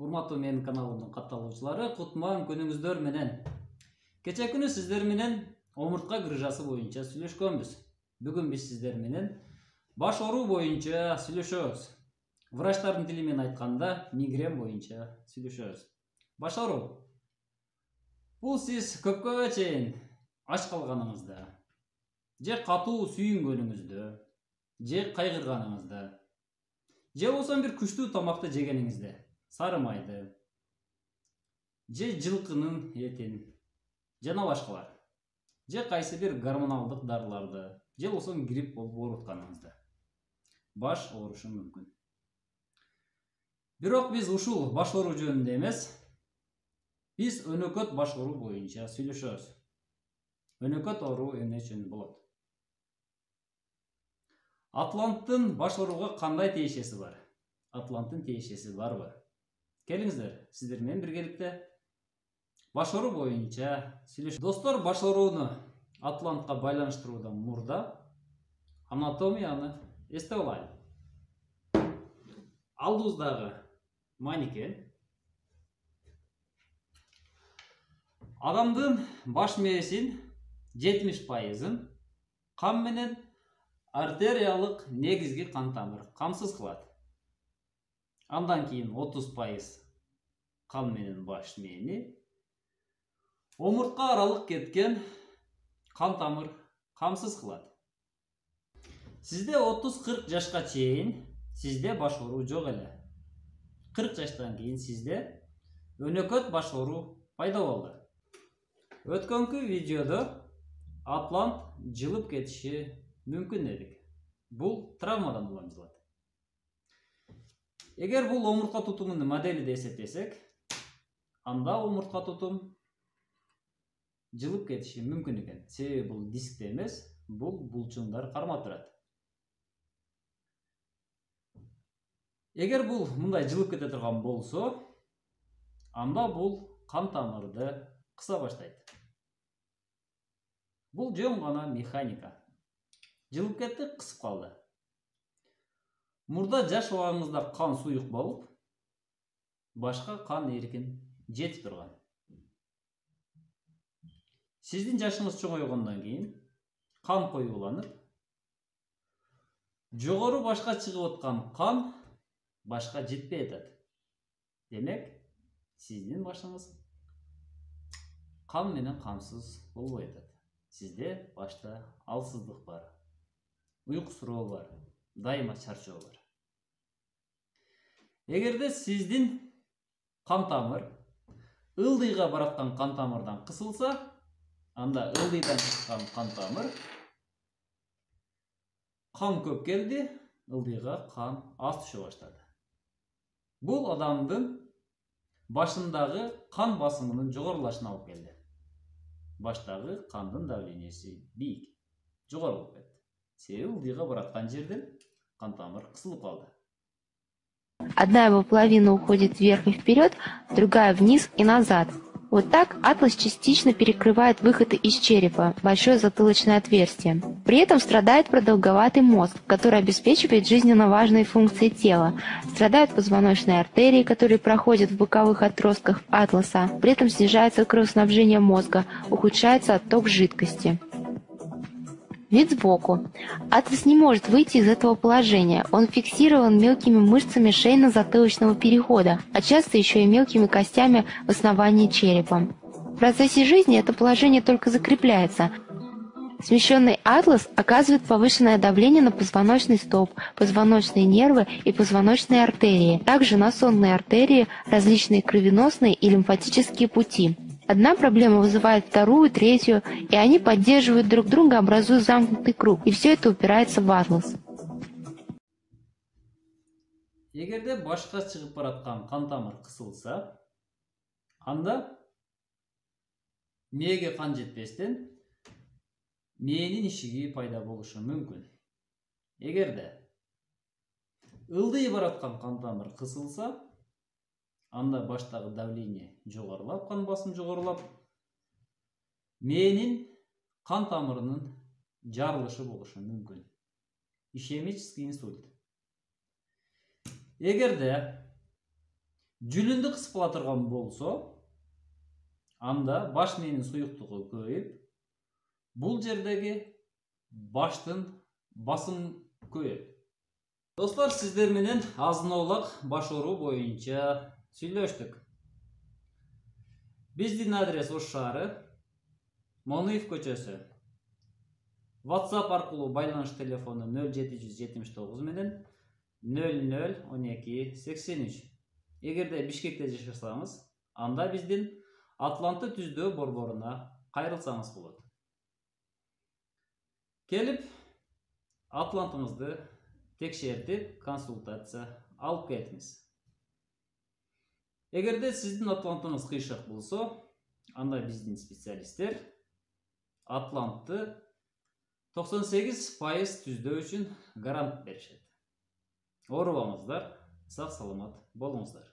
Урматтуу менин каналымдын катталуучулары, кутман күнүңүздөр менен. Кече күнү сиздер менен омуртка грыжасы боюнча сүйлөшкөнбүз. Бүгүн биз сиздер менен баш оору боюнча сүйлөшөбүз. Врачтардын тили менен айтканда мигрен боюнча сүйлөшөбүз. Баш оору. Бул сиз көпкө чейин ач калганыңызда, же катуу сүйүнгөнүңүздө, же кайгырганыңызда, же болсо бир күчтүү тамакты жегениңизде, сары майды, же жылкынын этин жана башкалар, же кайсы бир гормоналдык дарыларды, же болсо грипп болуп оорутканыңызда баш оорушу мүмкүн. Бирок биз ушул баш оору жөнүндө эмес, биз өнөкөт баш оору боюнча сүйлөшөбүз. Өнөкөт оору эмне үчүн болот? Атланттын баш ооруга кандай тиешеси бар? Атланттын тиешеси барбы? Келиңиздер, сиздер менен биргеликте баш оору боюнча сүйлөшөбүз. Достор, баш ооруну Атлантка байланыштыруудан мурда анатомияны эстеп алайлы. Алдыбыздагы манекен адамдын баш мээсин 70%-ын кан менен артериялык негизги кан тамыр камсыз кылат. Андан кийин 30% кан менен баш мээни, омуртка аралык кеткен кан тамыр камсыз кылат. Сизде 30-40 жашка чейин сизде баш оору жок эле. 40 жаштан кийин сизде өнөкөт баш оору пайда болду. Өткөнкү видеодо атлант жылып кетиши мүмкүн дедик. Бул травмадан уламжылат. Эгер бул омуртка тутумунун модели деп эсептесек, анда омуртка тутум жылып кетиши мүмкүн экен. Себеби бул дискте эмес, бул булчуңдар кармап турат. Эгер бул мындай жылып кете турган болсо, анда бул кан тамырды кыса баштайт. Бул жөн гана механика. Жылып кетти, кысып калды. Мурда жаш убагыңызда кан суюк болуп, башка кан эркин жетип турган. Сиздин жашыңыз чоңойгондон кийин кан коюуланып, жогору башка чыгып аткан кан башка жетпей атат. Демек, сиздин башыңыз кан менен камсыз болбой атат. Сизде башта алсыздык бар, уйкусуроо бар, дайыма чарчоо бар. Эгерде сиздин кан тамыр ылдыйга бараткан кан тамырдан кысылса, анда ылдыйдан чыккан кан тамыр кан көп келди, ылдыйга кан аз түшө баштады. Бул адамдын башындагы кан басымынын жогорулашына алып келди. Баштагы кандын давлениясы бийик, жогору болуп кетти. Себеби ылдыйга бараткан жерден кан тамыр кысылып калды. Одна его половина уходит вверх и вперед, другая вниз и назад. Вот так атлас частично перекрывает выходы из черепа, большое затылочное отверстие. При этом страдает продолговатый мозг, который обеспечивает жизненно важные функции тела. Страдают позвоночные артерии, которые проходят в боковых отростках атласа. При этом снижается кровоснабжение мозга, ухудшается отток жидкости. Вид сбоку. Атлас не может выйти из этого положения. Он фиксирован мелкими мышцами шейно-затылочного перехода, а часто еще и мелкими костями в основании черепа. В процессе жизни это положение только закрепляется. Смещенный атлас оказывает повышенное давление на позвоночный столб, позвоночные нервы и позвоночные артерии, также на сонные артерии, различные кровеносные и лимфатические пути. Одна проблема вызывает вторую, третью, и они поддерживают друг друга, образуя замкнутый круг, и все это упирается в атлас. Эгерде башка чыгып бараткан кан тамыр кысылса, анда мээге кан жетпестен мээнин ишиги пайда болушу мүмкүн. Эгерде ылдый бараткан кан тамыр кысылса, анда баштагы давление жогорулап, кан басым жогорулап, мээнин кан тамырынын жарылышы болушу мүмкүн. Ишемический инсульт. Эгерде жүлүндү кысып турган болсо, анда баш мээнин суюктугу көбөйүп, бул жердеги баштын басым көбөйөт. Достор, сиздер менен азын-аулак баш оору боюнча сүйлөштүк. Биздин адрес Ош шаары, Моныев көчөсү. WhatsApp аркылуу байланыш телефону 0779 менен 001283. Эгерде Бишкекте жашасаңыз, анда биздин Атланты түздөө борборуна кайрылсаңыз болот. Келип, Атлантыңызды текшертип, консультация алып кетиңиз. Эгерде сиздин Атлантыңыз кыйшык болсо, анда биздин специалисттер Атлантты 98% түздөө үчүн гарант беришет. Оорубаңыздар, сак саламат болуңуздар.